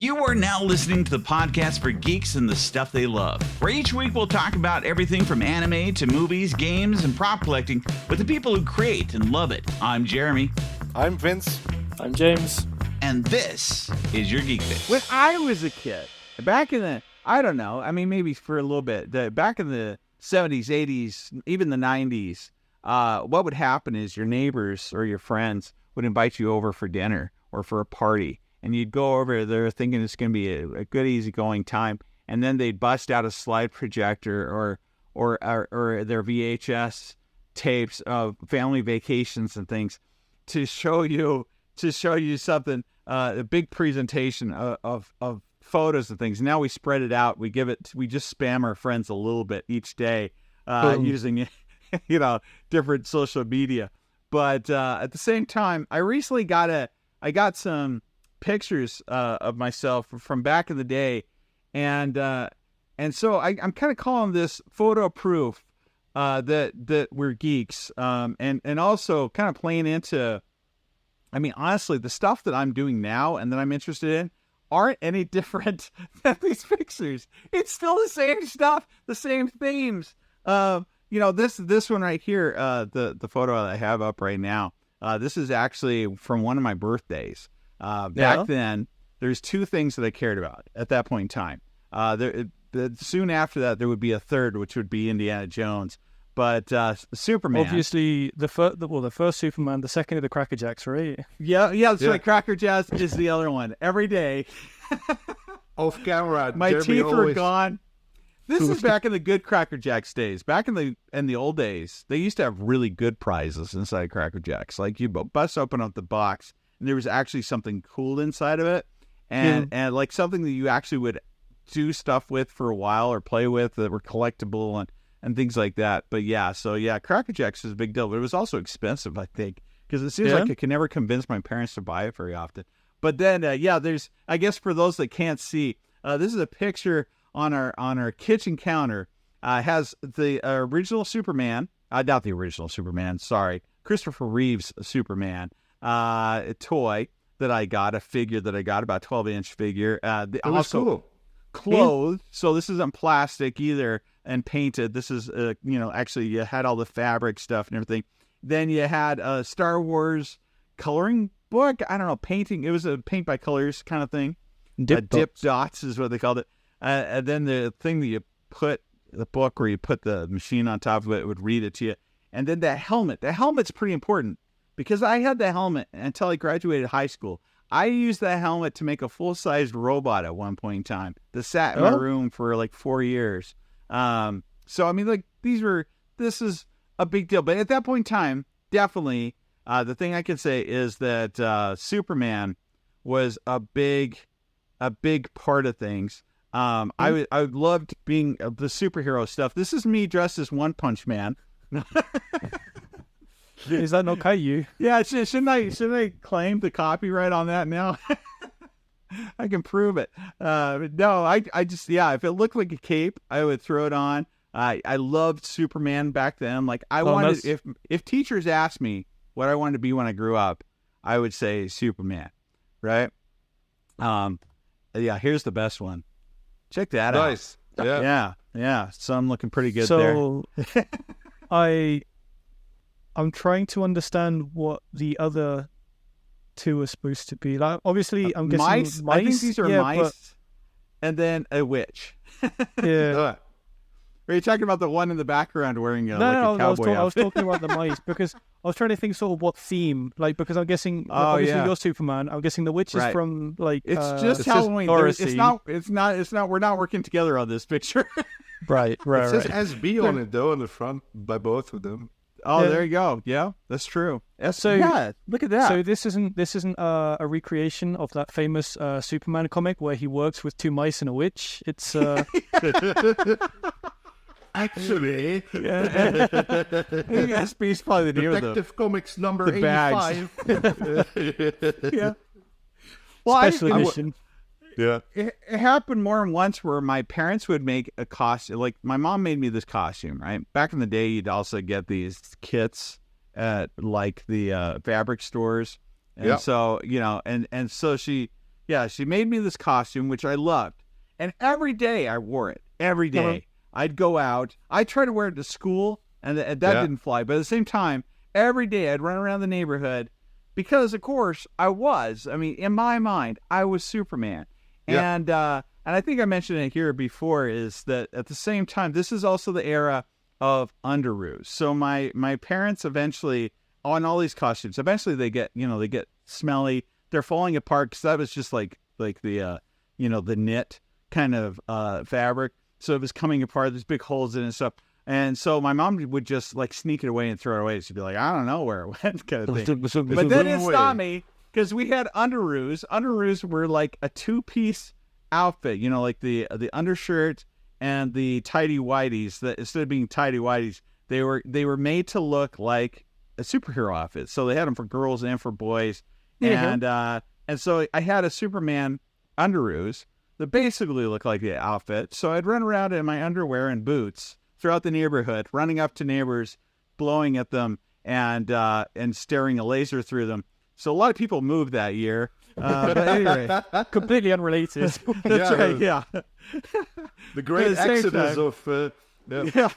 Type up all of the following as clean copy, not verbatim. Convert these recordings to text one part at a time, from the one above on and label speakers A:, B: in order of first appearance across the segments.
A: You are now listening to the podcast for geeks and the stuff they love, where each week we'll talk about everything from anime to movies, games, and prop collecting with the people who create and love it. I'm Jeremy.
B: I'm Vince.
C: I'm James.
A: And this is your Geek Fix.
D: When I was a kid, back in the, I don't know, I mean, maybe for a little bit, back in the 70s, 80s, even the 90s, what would happen is your neighbors or your friends would invite you over for dinner or for a party. And you'd go over there thinking it's going to be a good, easygoing time. And then they'd bust out a slide projector or their VHS tapes of family vacations and things to show you something, a big presentation of photos and things. Now we spread it out. We just spam our friends a little bit each day using, different social media. But at the same time, I recently got some pictures of myself from back in the day, and so I'm kind of calling this photo proof that we're geeks, and also kind of playing into, I mean, honestly, the stuff that I'm doing now and that I'm interested in aren't any different than these pictures. It's still the same stuff, the same themes. This one right here, the photo that I have up right now, this is actually from one of my birthdays. Back then, there's two things that I cared about at that point in time. Soon after that, there would be a third, which would be Indiana Jones. But Superman.
C: Obviously, the first Superman, the second of the Cracker Jacks, right?
D: Yeah, that's right. Cracker Jacks is the other one. Every day.
B: Off camera.
D: My
B: Jeremy
D: teeth
B: always...
D: were gone. This is back in the good Cracker Jacks days. Back in the old days, they used to have really good prizes inside Cracker Jacks. Like you bust open up the box, and there was actually something cool inside of it, and like something that you actually would do stuff with for a while or play with that were collectible and things like that. But Cracker Jacks is a big deal, but it was also expensive, I think, because it seems like I can never convince my parents to buy it very often. But then, there's, I guess for those that can't see, this is a picture on our kitchen counter. Has the original Superman, not the original Superman, sorry, Christopher Reeve's Superman, a toy that I got, a figure that I got, about 12-inch figure. Also cool. Clothed, so this isn't plastic either and painted. This is, actually you had all the fabric stuff and everything. Then you had a Star Wars coloring book. I don't know, painting. It was a paint by colors kind of thing. Dip dots is what they called it. And then the thing that you put, the book where you put the machine on top of it would read it to you. And then that helmet. The helmet's pretty important. Because I had the helmet until I graduated high school. I used that helmet to make a full-sized robot at one point in time that sat in my room for like 4 years. So, I mean, like, this is a big deal. But at that point in time, definitely, the thing I can say is that Superman was a big part of things. I loved being the superhero stuff. This is me dressed as One Punch Man.
C: Is that not Caillou?
D: Yeah, shouldn't I claim the copyright on that now? I can prove it. But no, I just, if it looked like a cape, I would throw it on. I loved Superman back then. Like I wanted, if teachers asked me what I wanted to be when I grew up, I would say Superman, right? Here's the best one. Check that out.
B: Nice.
D: Yeah. So I'm looking pretty good there.
C: I'm trying to understand what the other two are supposed to be. Like, obviously, I'm guessing mice.
D: I think these are mice, and then a witch.
C: Yeah.
D: Are you talking about the one in the background wearing a cowboy outfit?
C: I was talking about the mice because I was trying to think sort of what theme, like, because I'm guessing obviously you're Superman. I'm guessing the witch is from like
D: it's just Halloween. It's not. We're not working together on this picture.
C: Right.
B: It says SB on it though on the front by both of them.
D: Oh, there you go. Yeah, that's true.
C: So
D: look at that.
C: So this isn't a recreation of that famous Superman comic where he works with two mice and a witch. It's
B: actually,
D: SB's probably the name of
B: Detective Comics number 85.
D: Yeah.
C: Well, special edition.
B: Yeah.
D: It happened more than once where my parents would make a costume. Like, my mom made me this costume, right? Back in the day, you'd also get these kits at, like, the fabric stores. And so, and so she, Yeah, she made me this costume, which I loved. And every day I wore it. Every day. I'd go out. I tried to wear it to school, and that didn't fly. But at the same time, every day I'd run around the neighborhood because, of course, in my mind, I was Superman.
B: Yeah.
D: And I think I mentioned it here before, is that at the same time, this is also the era of Underoos. So my parents eventually, on all these costumes, eventually they get smelly. They're falling apart because that was just like the the knit kind of fabric. So it was coming apart. There's big holes in it and stuff. And so my mom would just like sneak it away and throw it away. She'd be like, I don't know where it went, kind of thing. But then it stopped me because we had Underoos. Underoos were like a 2-piece outfit, like the undershirt and the tidy whities. That instead of being tidy whities, they were made to look like a superhero outfit. So they had them for girls and for boys. And so I had a Superman Underoos that basically looked like the outfit. So I'd run around in my underwear and boots throughout the neighborhood, running up to neighbors, blowing at them, and staring a laser through them. So a lot of people moved that year. But anyway,
C: completely unrelated.
D: That's right. Yeah.
B: The great exodus of.
D: Yeah.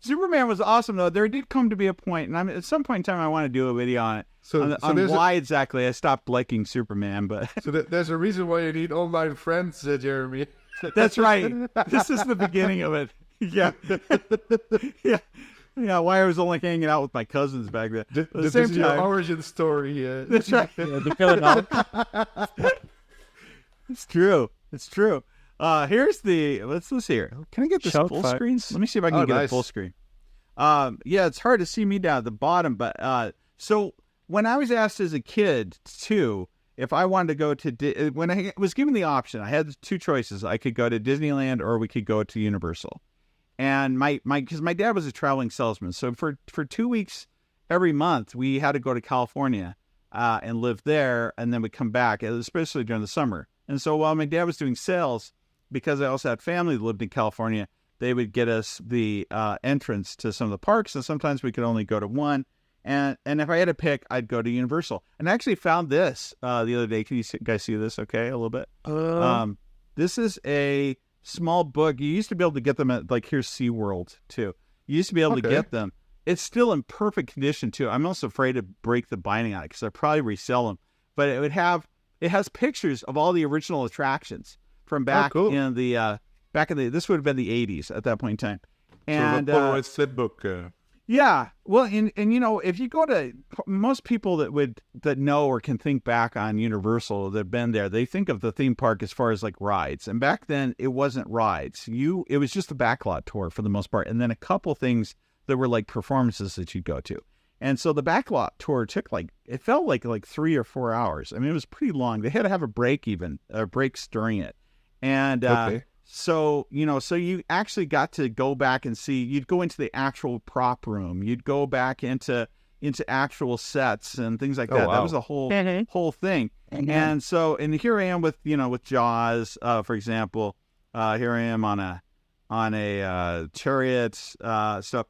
D: Superman was awesome, though. There did come to be a point, and at some point in time, I want to do a video on it. On why exactly I stopped liking Superman, but
B: there's a reason why you need online friends, Jeremy.
D: That's right. This is the beginning of it. Yeah. Yeah. Why I was only hanging out with my cousins back then.
B: This is your origin story.
D: That's right.
C: The filling out.
D: It's true. Here's the. Let's see here. Can I get this full screen? Let me see if I can get a full screen. Yeah, it's hard to see me down at the bottom, but so when I was asked as a kid too, if I wanted to go to when I was given the option, I had 2 choices. I could go to Disneyland or we could go to Universal. And because my dad was a traveling salesman, so for 2 weeks every month we had to go to California and live there, and then we'd come back, especially during the summer. And so while my dad was doing sales, because I also had family that lived in California, they would get us the entrance to some of the parks, and sometimes we could only go to one. And if I had to pick, I'd go to Universal. And I actually found this the other day. Can you guys see this okay a little bit? This is a small book. You used to be able to get them at, like, here's SeaWorld, too. You used to be able to get them. It's still in perfect condition, too. I'm also afraid to break the binding on it because I'd probably resell them. But it has pictures of all the original attractions from back in the this would have been the 80s at that point in time. And
B: so the Polaroid slip book.
D: Yeah. Well, and if you go to most people that know or can think back on Universal that have been there, they think of the theme park as far as like rides. And back then it wasn't rides. It was just a backlot tour for the most part. And then a couple things that were like performances that you'd go to. And so the backlot tour took it felt like 3 or 4 hours. I mean, it was pretty long. They had to have a break breaks during it. And, so you actually got to go back and see, you'd go into the actual prop room. You'd go back into actual sets and things like that. Wow. That was the whole thing. Mm-hmm. And here I am with Jaws, for example. Here I am on a chariot, stuff.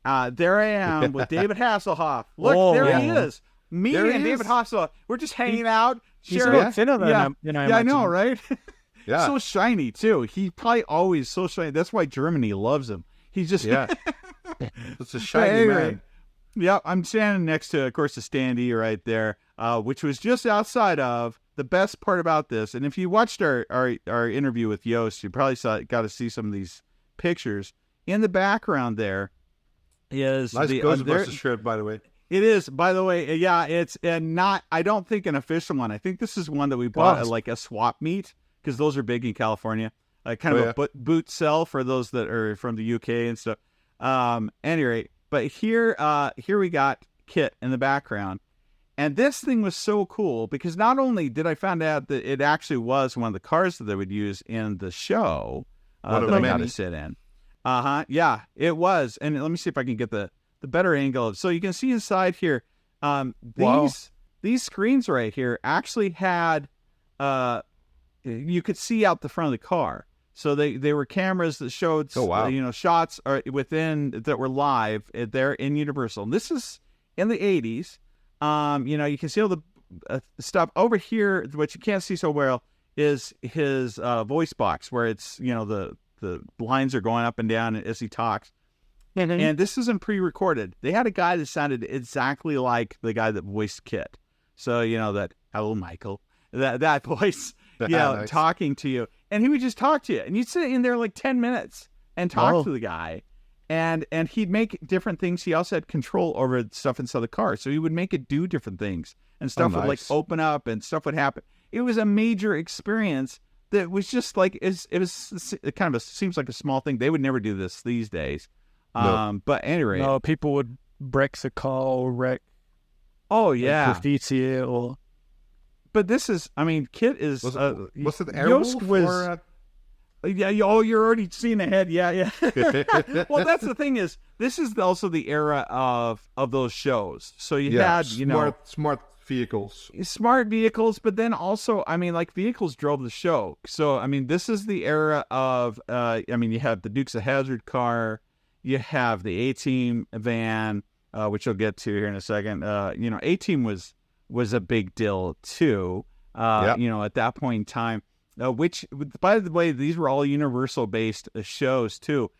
D: There I am with David Hasselhoff. Look, there he is. David Hasselhoff. We're just hanging out.
C: He's a bit thinner than
D: I know, right?
B: Yeah.
D: So shiny, too. He probably always so shiny. That's why Germany loves him. He's just...
B: Yeah. It's a shiny man.
D: Yeah, I'm standing next to, of course, the standee right there, which was just outside of the best part about this. And if you watched our interview with Yost, you probably got to see some of these pictures. In the background there is...
B: Nice Ghostbusters shirt, by the way.
D: It is, by the way. Yeah, it's not... I don't think an official one. I think this is one that we bought at like a swap meet, because those are big in California. Kind of a boot sell for those that are from the UK and stuff. Anyway, but here we got Kit in the background. And this thing was so cool because not only did I find out that it actually was one of the cars that they would use in the show that I got to sit in. Yeah, it was. And let me see if I can get the better angle. So you can see inside here, these screens right here actually had... you could see out the front of the car. So they were cameras that showed shots within that were live there in Universal. And this is in the 80s. You can see all the stuff over here, what you can't see so well his voice box where it's, the lines are going up and down as he talks. And this isn't pre-recorded. They had a guy that sounded exactly like the guy that voiced Kit. So, that, hello, Michael, that voice, nice. Talking to you. And he would just talk to you. And you'd sit in there like 10 minutes and talk to the guy. And he'd make different things. He also had control over stuff inside the car. So he would make it do different things. And stuff would like open up and stuff would happen. It was a major experience that was just like, it kind of seems like a small thing. They would never do this these days. No. But anyway.
C: No, people would wreck the car or wreck.
D: Oh, yeah.
C: Graffiti it or...
D: But this is, Kit is...
B: Was it Airwolf?
D: Yeah, you're already seeing ahead. Yeah. Well, that's the thing is, this is also the era of those shows. So you had,
B: smart vehicles.
D: Smart vehicles, but then also, vehicles drove the show. So, this is the era of, you have the Dukes of Hazzard car, you have the A-Team van, which I'll get to here in a second. A-Team was a big deal too, at that point in time. Which, by the way, these were all Universal-based shows, too.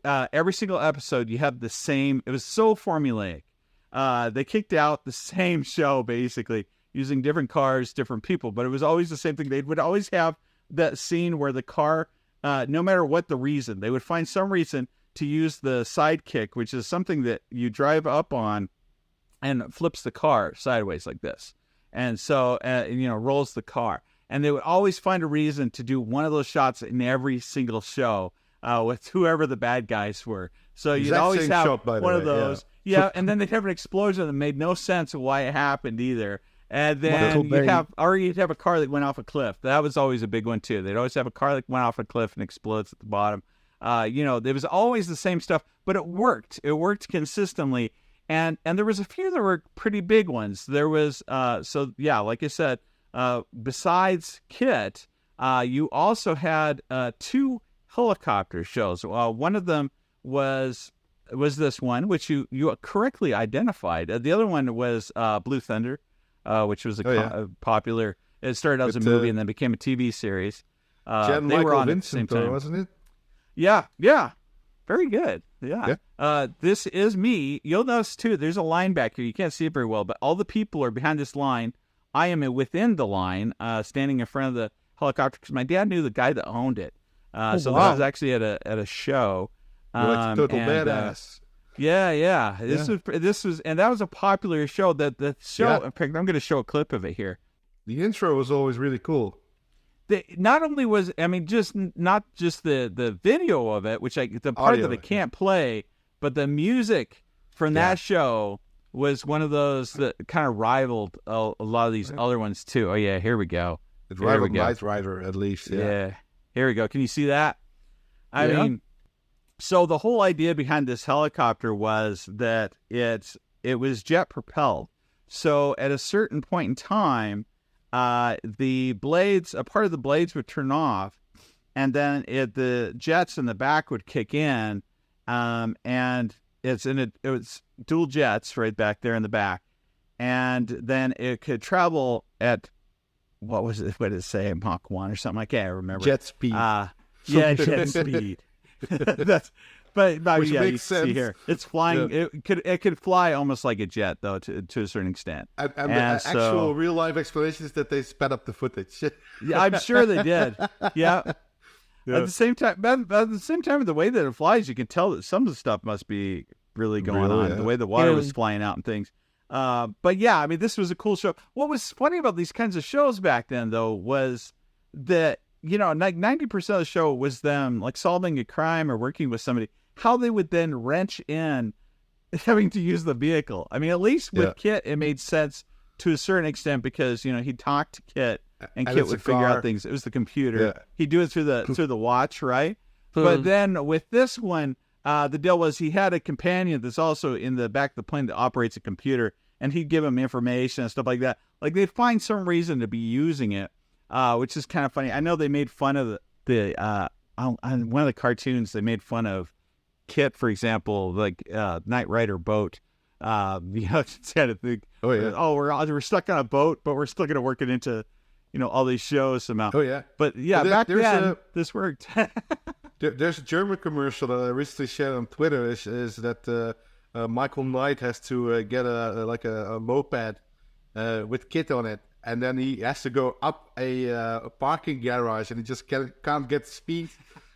D: Every single episode, you have the same... It was so formulaic. They kicked out the same show, basically, using different cars, different people, but it was always the same thing. They would always have that scene where the car, no matter what the reason, they would find some reason to use the sidekick, which is something that you drive up on and flips the car sideways like this. And so, rolls the car. And they would always find a reason to do one of those shots in every single show with whoever the bad guys were. So you'd always have one of those. Yeah, and then they'd have an explosion that made no sense of why it happened either. And then you'd have a car that went off a cliff. That was always a big one, too. They'd always have a car that went off a cliff and explodes at the bottom. There was always the same stuff, but it worked. It worked consistently. And there was a few that were pretty big ones. There was, like I said, besides Kit, you also had 2 helicopter shows. One of them was this one, which you correctly identified. The other one was Blue Thunder, which was a popular. It started out as a movie and then became a TV series.
B: They were on Vinz, at the same time, wasn't it?
D: Yeah. Very good. Yeah. This is me. You'll notice too. There's a line back here. You can't see it very well, but all the people are behind this line. I am within the line, standing in front of the helicopter because my dad knew the guy that owned it. This was actually at a show.
B: You're like total badass.
D: Yeah. This was, and that was a popular show. The show. In fact, I'm going to show a clip of it here.
B: The intro was always really cool.
D: Not only was not just the video of it, which the part that I can't play, but the music from that show was one of those that kind of rivaled a lot of these other ones too. Oh yeah, here we go.
B: It rivaled Knight Rider at least.
D: Yeah. Here we go. Can you see that? I mean, so the whole idea behind this helicopter was that it was jet propelled. So at a certain point in time, the blades, a part of the blades would turn off, and then the jets in the back would kick in, and it was dual jets right back there in the back, and then it could travel at what did it say, Mach 1 or something? I can't remember.
B: Jet speed.
D: Jet speed. But you
B: sense.
D: See here, it's flying. Yeah. It could fly almost like a jet, though, to a certain extent.
B: And the actual real life explanation is that they sped up the footage.
D: Yeah, I'm sure they did. Yeah. At the same time, the way that it flies, you can tell that some of the stuff must be really going on. Yeah. The way the water was flying out and things. But yeah, I mean, this was a cool show. What was funny about these kinds of shows back then, though, was that like 90% of the show was them like solving a crime or working with somebody. How they would then wrench in having to use the vehicle. I mean, at least with Kit, it made sense to a certain extent because he'd talk to Kit and Kit would figure out things. It was the computer. Yeah. He'd do it through the watch, right? But then with this one, the deal was he had a companion that's also in the back of the plane that operates a computer, and he'd give him information and stuff like that. Like they'd find some reason to be using it, which is kind of funny. I know they made fun of on one of the cartoons. They made fun of Kit, for example, like Knight Rider boat. Instead of we're stuck on a boat, but we're still going to work it into all these shows somehow.
B: Oh yeah.
D: But yeah, back then this worked.
B: There's a German commercial that I recently shared on Twitter. Is that Michael Knight has to get a moped with kit on it, and then he has to go up a parking garage, and he just can't get speed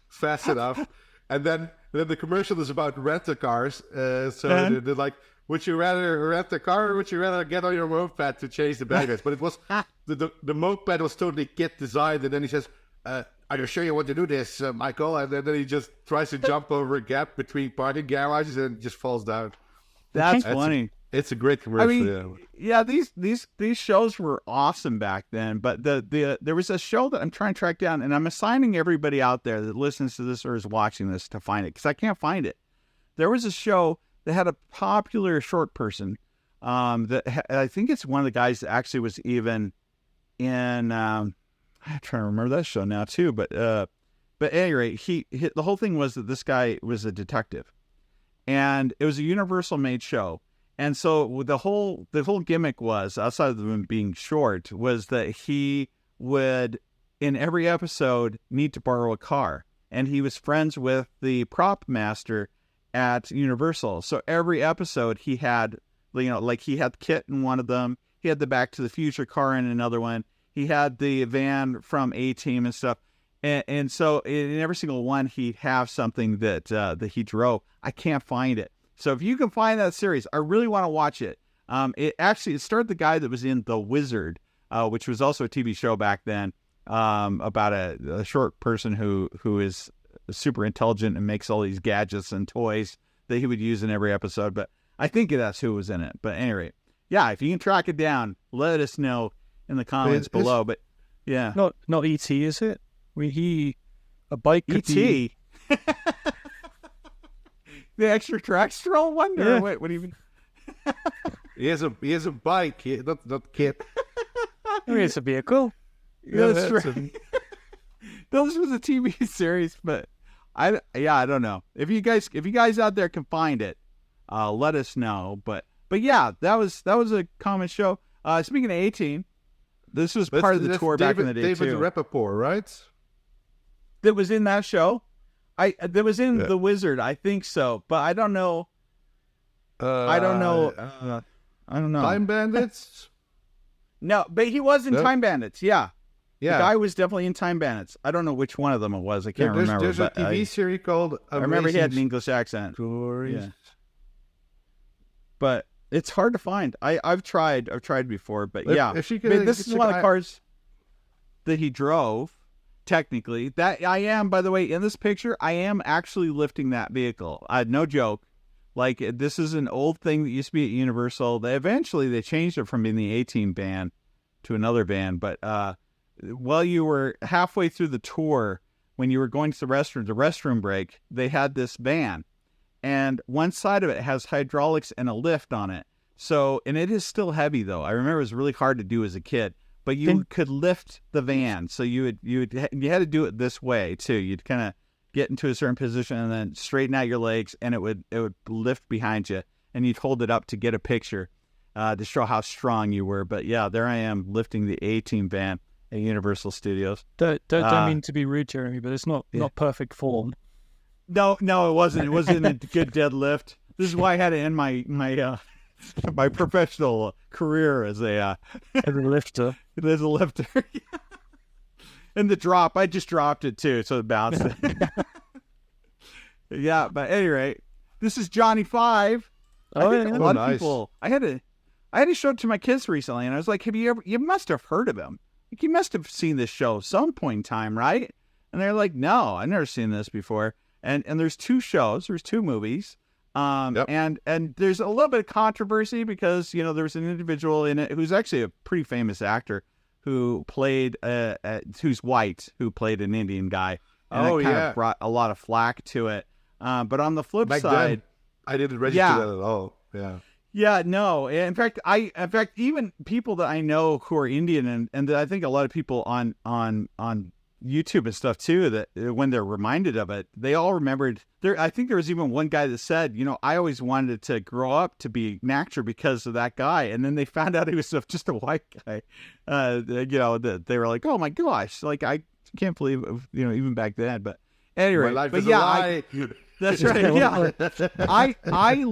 B: fast enough. And then the commercial is about rental cars. So they're like, would you rather rent a car or would you rather get on your moped to chase the bad guys? But it was the moped was totally kit designed, and then he says, are you sure you want to do this, Michael? And then he just tries to jump over a gap between parking garages and just falls down.
D: That's funny.
B: It's a great commercial.
D: These shows were awesome back then. But there was a show that I'm trying to track down, and I'm assigning everybody out there that listens to this or is watching this to find it because I can't find it. There was a show that had a popular short person. That I think it's one of the guys that actually was even in. I'm trying to remember that show now too, but at any rate, the whole thing was that this guy was a detective, and it was a Universal made show, and so the whole gimmick was, outside of them being short, was that he would in every episode need to borrow a car, and he was friends with the prop master at Universal, so every episode he had, like he had Kit in one of them, he had the Back to the Future car in another one. He had the van from A-Team and stuff. And so in every single one, he'd have something that he drove. I can't find it. So if you can find that series, I really want to watch it. It started the guy that was in The Wizard, which was also a TV show back then, about a short person who is super intelligent and makes all these gadgets and toys that he would use in every episode. But I think that's who was in it. But anyway, yeah, if you can track it down, let us know in the comments below. But yeah,
C: not E.T., is it? A bike could
D: E.T. The extraterrestrial one?
C: Yeah.
D: Wait, what do you mean?
B: He has a bike, not Kit.
C: I mean, it's a vehicle.
D: Yeah, that's right. This was a TV series, but I don't know. If you guys out there can find it, let us know. But yeah, that was a common show. Speaking of 18, this was part of the tour back in the day
B: David
D: too.
B: Rappaport, right?
D: That was in that show. That was in The Wizard, I think so, but I don't know. I don't know.
B: Time Bandits?
D: No, but he was in Time Bandits. Yeah. The
B: Yeah.
D: guy was definitely in Time Bandits. I don't know which one of them it was. I can't remember.
B: There's a TV series called
D: I remember he had an
B: Amazing
D: English accent.
B: Stories.
D: Yeah. But it's hard to find. I've tried before, but yeah.
B: If you
D: I mean,
B: could,
D: this is one of the cars that he drove, technically. That I am, by the way, in this picture, I am actually lifting that vehicle. No joke. Like, this is an old thing that used to be at Universal. Eventually they changed it from being the A-Team van to another van. But while you were halfway through the tour, when you were going to the restroom break, they had this van. And one side of it has hydraulics and a lift on it. So, and it is still heavy though. I remember it was really hard to do as a kid, but you could lift the van. So you had to do it this way too. You'd kind of get into a certain position and then straighten out your legs, and it would lift behind you, and you'd hold it up to get a picture to show how strong you were. But yeah, there I am lifting the A-Team van at Universal Studios.
C: Don't mean to be rude, Jeremy, but it's not perfect form.
D: No, it wasn't. It wasn't a good deadlift. This is why I had to end my my professional career as a
C: lifter.
D: As a lifter. And the drop, I just dropped it too, so it bounced. Yeah, but at any rate, this is Johnny 5.
C: Oh,
D: I think
C: yeah.
D: a lot
B: nice.
D: of people. I had to show it to my kids recently, and I was like, you must have heard of him. Like, you must have seen this show some point in time, right? And they're like, no, I've never seen this before. And there's 2 shows, there's 2 movies.
B: Yep.
D: And there's a little bit of controversy because, there was an individual in it who's actually a pretty famous actor who played, who's white, who played an Indian guy. And it kind of brought a lot of flack to it. But on the flip
B: Back
D: side,
B: then, I didn't register that at all. Yeah.
D: yeah, no. In fact, even people that I know who are Indian, and I think a lot of people on YouTube and stuff too, that when they're reminded of it, they all remembered. I think there was even one guy that said, I always wanted to grow up to be an actor because of that guy, and then they found out he was just a white guy. They were like, oh my gosh, like I can't believe it, even back then. But anyway,
B: but yeah,
D: that's right. Yeah, I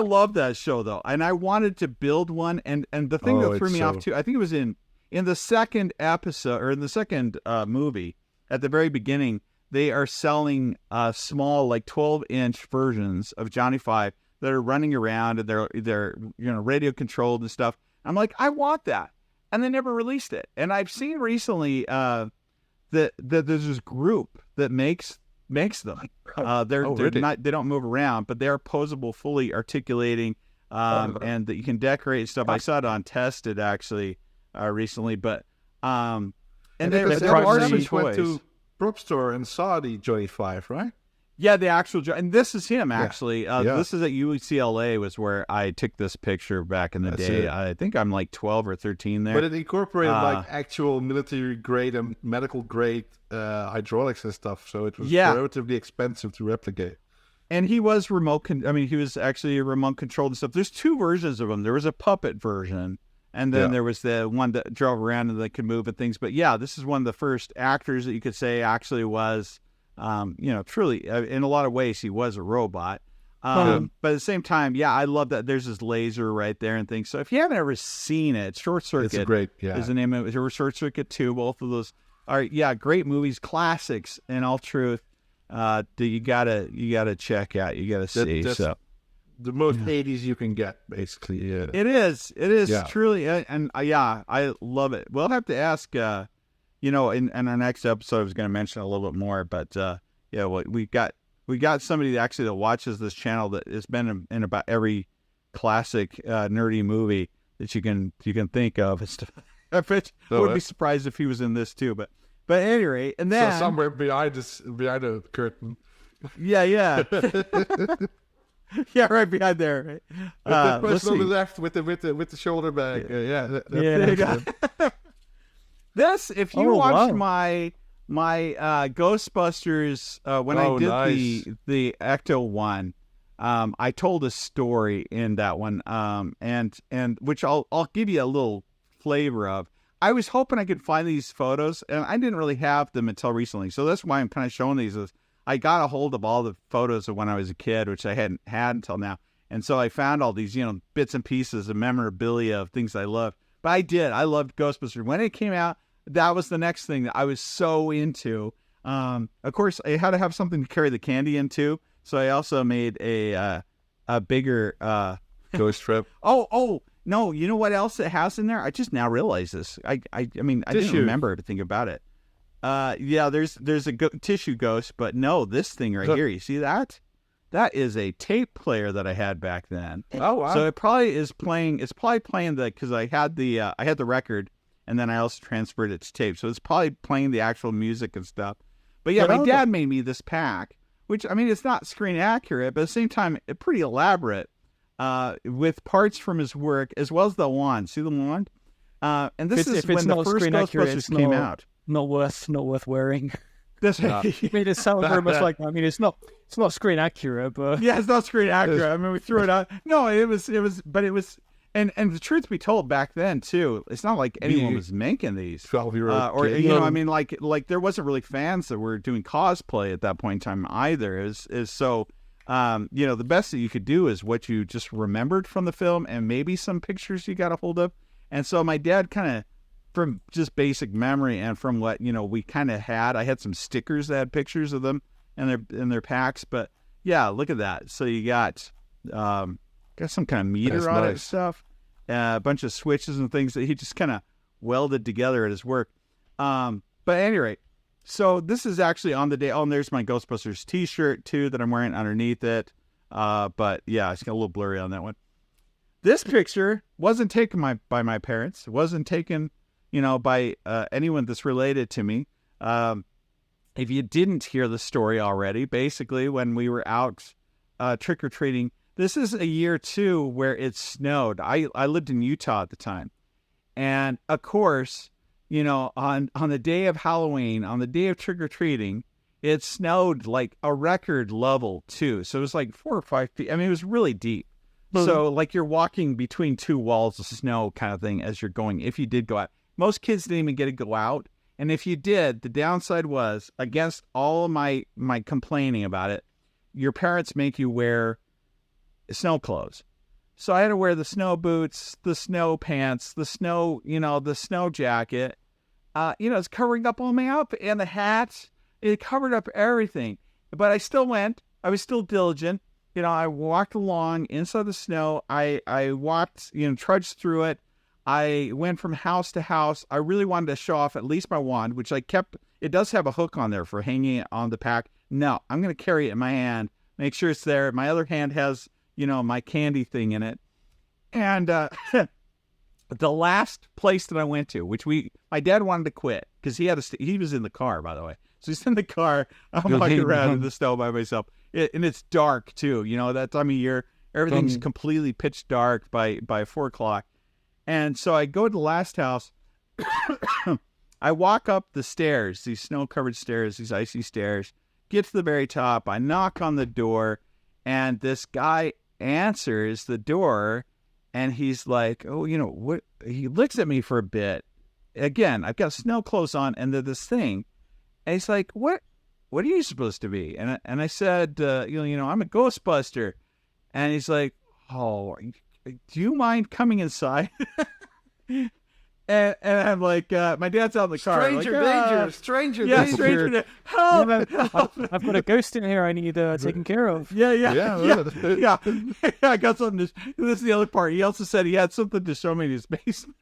D: loved that show though, and I wanted to build one. And the thing that threw me off too, I think it was in the second episode or in the second movie at the very beginning, they are selling small, like 12-inch versions of Johnny Five that are running around, and they're radio controlled and stuff. I'm like, I want that, and they never released it. And I've seen recently that there's this group that makes them. They don't move around, but they're posable, fully articulating, and that you can decorate stuff. I saw it on Tested actually recently, but and
B: the
D: artist
B: went to prop store and saw the Johnny Five, right?
D: Yeah, the actual, and this is him actually. This is at UCLA was where I took this picture back in the day. I think I'm like 12 or 13 there.
B: But it incorporated like actual military grade and medical grade hydraulics and stuff, so it was relatively expensive to replicate.
D: And he was he was actually remote controlled and stuff. There's two versions of him. There was a puppet version, and then there was the one that drove around and they could move and things. But yeah, this is one of the first actors that you could say actually was, truly, in a lot of ways, he was a robot. But at the same time, I love that there's this laser right there and things. So if you haven't ever seen it, Short Circuit is the name of it. Short Circuit 2, both of those are, great movies, classics in all truth. That you gotta check out. You gotta see.
B: The most 80s you can get, basically. Yeah.
D: It is truly, and I love it. We'll have to ask, in our next episode, I was going to mention a little bit more, but we got somebody that watches this channel that has been in about every classic nerdy movie that you can think of. I would be surprised if he was in this too, but at any rate, and then
B: somewhere behind the curtain.
D: Yeah. Yeah, right behind there. Right?
B: The person on the left with the shoulder bag.
D: There you go. This, if you watched my Ghostbusters when I did the Ecto one, I told a story in that one, and which I'll give you a little flavor of. I was hoping I could find these photos, and I didn't really have them until recently. So that's why I'm kind of showing these. I got a hold of all the photos of when I was a kid, which I hadn't had until now. And so I found all these, bits and pieces of memorabilia of things I loved. But I loved Ghostbusters. When it came out, that was the next thing that I was so into. Of course, I had to have something to carry the candy into. So I also made a bigger
B: ghost trip.
D: Oh, no, you know what else it has in there? I just now realized this. I didn't remember everything about it. There's a tissue ghost, but no, this thing right here, you see that? That is a tape player that I had back then.
B: Oh wow!
D: So it probably is playing. It's probably playing because I had the record, and then I also transferred it to tape. So it's probably playing the actual music and stuff. But my dad made me this pack, which it's not screen accurate, but at the same time, it's pretty elaborate, with parts from his work as well as the wand. See the wand? And this is when the first Ghostbusters came out.
C: Not worth wearing.
D: That's right.
C: You made it sound very much like, it's not screen accurate, but
D: it's not screen accurate. We threw it out. No, it was, and the truth be told, back then too, it's not like anyone was making these
B: 12-year-old
D: like there wasn't really fans that were doing cosplay at that point in time either. The best that you could do is what you just remembered from the film and maybe some pictures you got a hold of. And so my dad kind of, from just basic memory and from what we kind of had, I had some stickers that had pictures of them in their packs. But look at that. So you got some kind of meter on it and stuff, a bunch of switches and things that he just kind of welded together at his work. But at any rate, so this is actually on the day. Oh, and there's my Ghostbusters T-shirt too that I'm wearing underneath it. But it's got a little blurry on that one. This picture wasn't taken by my parents. It wasn't taken by anyone that's related to me. If you didn't hear the story already, basically when we were out trick-or-treating, this is a year too where it snowed. I lived in Utah at the time. And of course, on the day of Halloween, on the day of trick-or-treating, it snowed like a record level too. So it was like 4 or 5 feet. I mean, it was really deep. So like you're walking between two walls of snow kind of thing as you're going, if you did go out. Most kids didn't even get to go out. And if you did, the downside was, against all of my complaining about it, your parents make you wear snow clothes. So I had to wear the snow boots, the snow pants, the snow, the snow jacket. It's covering up all my outfit, and the hat. It covered up everything. But I still went. I was still diligent. I walked along inside the snow. I walked, trudged through it. I went from house to house. I really wanted to show off at least my wand, which I kept. It does have a hook on there for hanging it on the pack. No, I'm going to carry it in my hand, make sure it's there. My other hand has, my candy thing in it. And the last place that I went to, which my dad wanted to quit because he was in the car, by the way. So he's in the car. I'm walking around in the snow by myself. And it's dark too. That time of year, everything's completely pitch dark by 4 o'clock. And so I go to the last house. I walk up the stairs, these snow-covered stairs, these icy stairs, get to the very top. I knock on the door, and this guy answers the door, and he's like, oh, what? He looks at me for a bit. Again, I've got snow clothes on, and they're this thing. And he's like, what are you supposed to be? And I said, I'm a Ghostbuster. And he's like, oh, do you mind coming inside? and I'm like, my dad's out in the car.
B: Stranger danger. Stranger
D: danger.
C: Stranger help! I've got a ghost in here I need taken care of.
D: Yeah. I got something. This is the other part. He also said he had something to show me in his basement.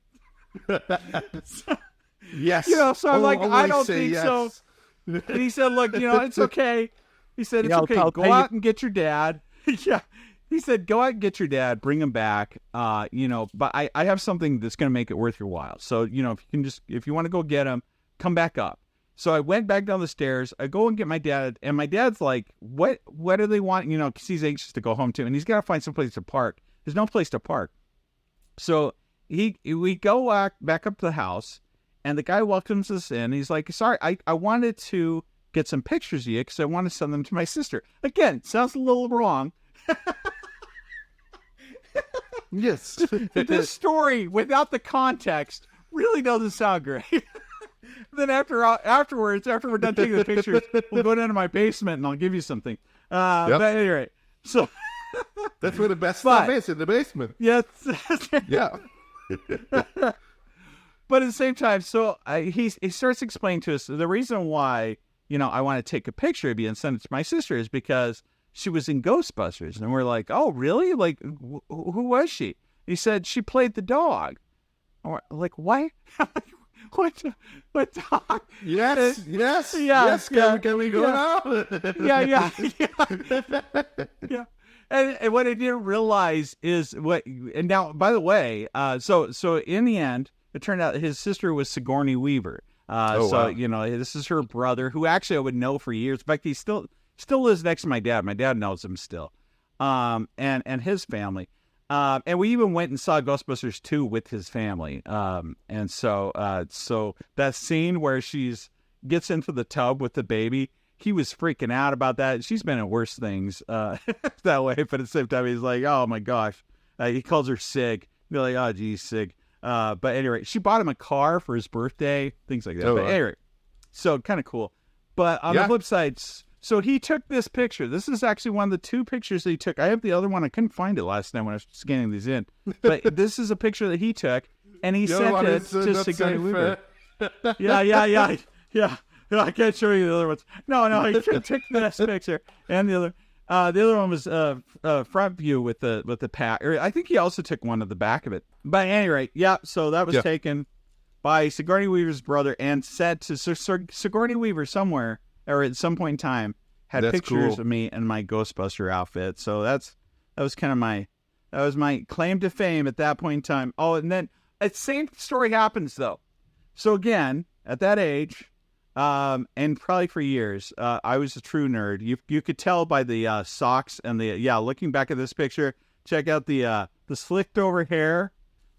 B: Yes.
D: So I'm like, I don't think yes. So. And he said, look, it's okay. He said, it's okay. Go out and get your dad. Yeah. He said, go out and get your dad, bring him back. But I have something that's going to make it worth your while. So, if you want to go get him, come back up. So I went back down the stairs. I go and get my dad, and my dad's like, what do they want? Because he's anxious to go home too. And he's got to find some place to park. There's no place to park. So we go back up to the house. And the guy welcomes us in. He's like, sorry, I wanted to get some pictures of you because I want to send them to my sister. Again, sounds a little wrong.
B: Yes.
D: This story, without the context, really doesn't sound great. Then afterwards, after we're done taking the pictures, we'll go down to my basement and I'll give you something. But anyway, so...
B: That's where the best stuff is, in the basement.
D: Yes.
B: Yeah.
D: But at the same time, so he starts explaining to us the reason why, I want to take a picture of you and send it to my sister is because she was in Ghostbusters. And we're like, oh, really? Like, who was she? He said, she played the dog. Or like, what? What dog?
B: Yes. Can we go now?
D: Yeah. And what I didn't realize is and now, by the way, so in the end, it turned out his sister was Sigourney Weaver. Wow. This is her brother, who actually I would know for years. In fact, he still lives next to my dad. My dad knows him still, and his family. And we even went and saw Ghostbusters 2 with his family. And so that scene where she's gets into the tub with the baby, he was freaking out about that. She's been in worse things that way, but at the same time, he's like, oh my gosh. He calls her Sig. They're like, oh geez, Sig. But anyway, she bought him a car for his birthday, things like that. But anyway, so kind of cool. But on the flip side, so he took this picture. This is actually one of the 2 pictures that he took. I have the other one. I couldn't find it last night when I was scanning these in. But this is a picture that he took, and he sent it to Sigourney Weaver. Yeah. I can't show you the other ones. No, he took this picture and the other. The other one was front view with the pack. I think he also took one of the back of it. But at any rate, so that was taken by Sigourney Weaver's brother and sent to Sigourney Weaver somewhere or at some point in time had pictures of me in my Ghostbuster outfit. So that was kind of my claim to fame at that point in time. Oh, and then the same story happens though. So again, at that age. And probably for years, I was a true nerd. You could tell by the socks and looking back at this picture, check out the slicked over hair,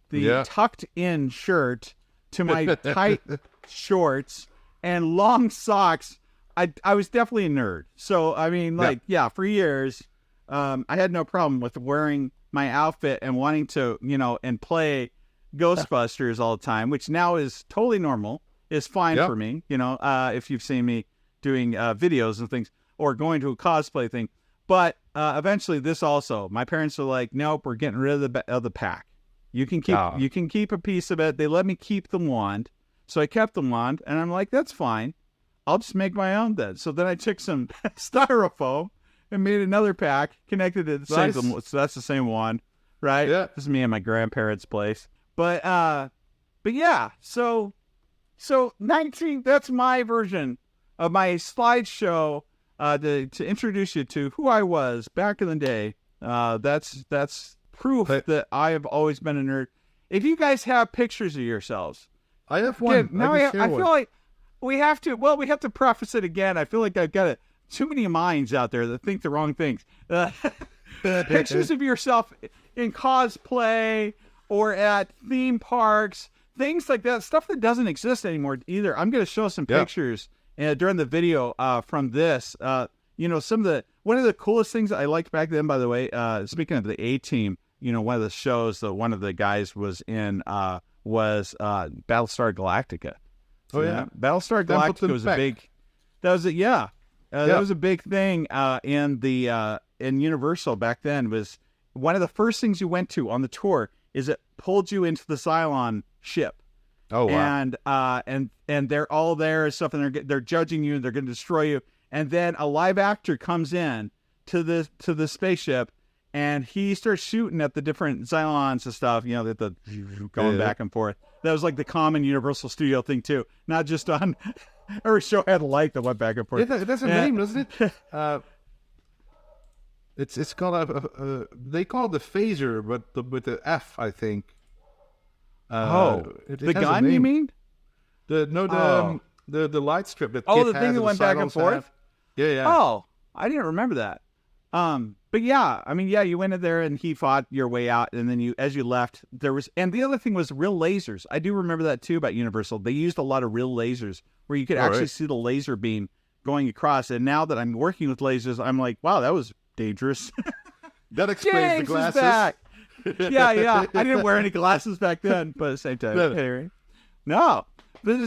D: the tucked in shirt to my tight shorts and long socks, I was definitely a nerd. So, I mean, like, yeah, for years, I had no problem with wearing my outfit and wanting to, you know, and play Ghostbusters all the time, which now is totally normal. Is fine for me, you know, if you've seen me doing videos and things or going to a cosplay thing. But eventually this also, my parents are like, nope, we're getting rid of the pack. You can keep a piece of it. They let me keep the wand. So I kept the wand and I'm like, that's fine. I'll just make my own then. So then I took some styrofoam and made another pack, connected it to the same, so that's the same wand, right? Yeah. This is me and my grandparents' place. But yeah, so 19, that's my version of my slideshow to introduce you to who I was back in the day. That's proof that I have always been a nerd. If you guys have pictures of yourselves,
B: I have one.
D: Now I feel like we have to preface it again. I feel like I've got too many minds out there that think the wrong things. Pictures of yourself in cosplay or at theme parks, things like that, stuff that doesn't exist anymore either. I'm going to show some pictures during the video from this. You know, one of the coolest things I liked back then, by the way, speaking of the A-Team, you know, one of the shows that one of the guys was in was Battlestar Galactica. So, Battlestar Galactica was a big. That was a big thing in Universal back then. Was one of the first things you went to on the tour is it pulled you into the Cylon ship.
B: Oh wow!
D: And they're all there and stuff, and they're judging you, and they're going to destroy you. And then a live actor comes in to the spaceship, and he starts shooting at the different Cylons and stuff. You know, going back and forth. That was like the common Universal Studio thing too, not just on every show had a light that went back and forth.
B: Yeah, that's a name, doesn't it? It's called they call it the phaser, but with the F, I think.
D: The gun, you mean?
B: The light strip that
D: the thing that went back and forth.
B: Yeah.
D: Oh, I didn't remember that. But yeah, I mean, you went in there and he fought your way out, and then as you left, and the other thing was real lasers. I do remember that too about Universal. They used a lot of real lasers where you could actually see the laser beam going across. And now that I'm working with lasers, I'm like, wow, that was dangerous.
B: That explains the glasses.
D: Back. Yeah. I didn't wear any glasses back then, but at the same time, anyway. No.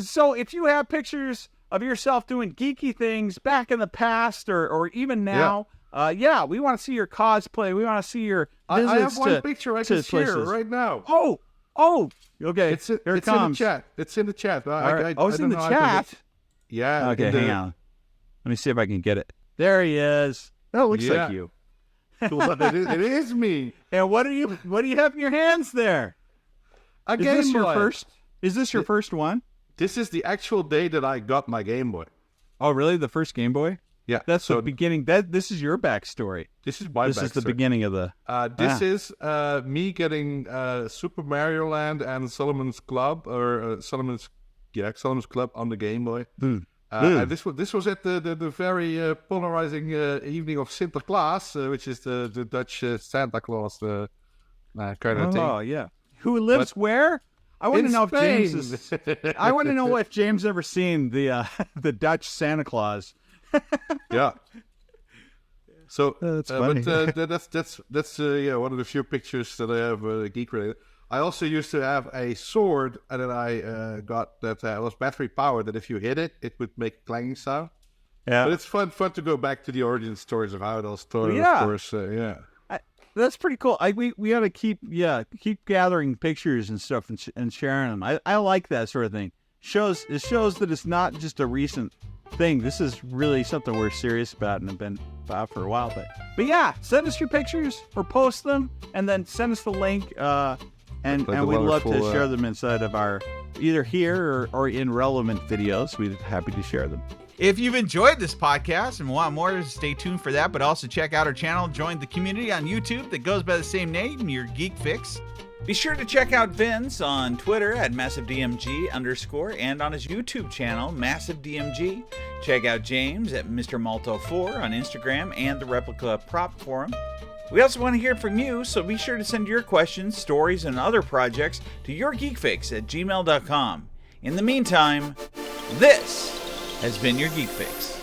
D: So if you have pictures of yourself doing geeky things back in the past or even now, we want to see your cosplay. We want to see your visits
B: I have one picture I can share right now.
D: Oh, okay.
B: It's in the chat. It's in the chat.
D: It's in the chat?
B: Yeah.
D: Okay, hang on. Let me see if I can get it. There he is. That looks like you.
B: It is me.
D: And what do you have in your hands there?
B: A Game Boy.
D: Is this your first one?
B: This is the actual day that I got my Game Boy.
D: Oh, really? The first Game Boy?
B: Yeah.
D: That's the beginning. This is your backstory.
B: This is my backstory.
D: This is the beginning of the...
B: This is me getting Super Mario Land and Solomon's Club, or Solomon's Club on the Game Boy. And this was at the very polarizing evening of Sinterklaas, which is the Dutch Santa Claus kind of thing.
D: Oh, yeah. Who lives where? I want to know
B: Spain.
D: if James I want to know if James ever seen the Dutch Santa Claus.
B: Yeah. So
D: that's funny.
B: But that's one of the few pictures that I have geek related. I also used to have a sword that I got that was battery powered. That if you hit it, it would make a clanging sound. Yeah. But it's fun to go back to the origin stories of how it all started. Of course.
D: That's pretty cool. We ought to keep gathering pictures and stuff and sharing them. I like that sort of thing. It shows that it's not just a recent thing. This is really something we're serious about and have been about for a while. But yeah, send us your pictures or post them, and then send us the link. And we'd love to share them inside of our either here or in relevant videos. We'd be happy to share them.
A: If you've enjoyed this podcast and want more, stay tuned for that. But also check out our channel, join the community on YouTube that goes by the same name, your Geek Fix. Be sure to check out Vinz on Twitter at massivedmg_ and on his YouTube channel, massivedmg. Check out James at Mr. Malto4 on Instagram and the Replica Prop Forum. We also want to hear from you, so be sure to send your questions, stories, and other projects to yourgeekfix@gmail.com. In the meantime, this has been your Geek Fix.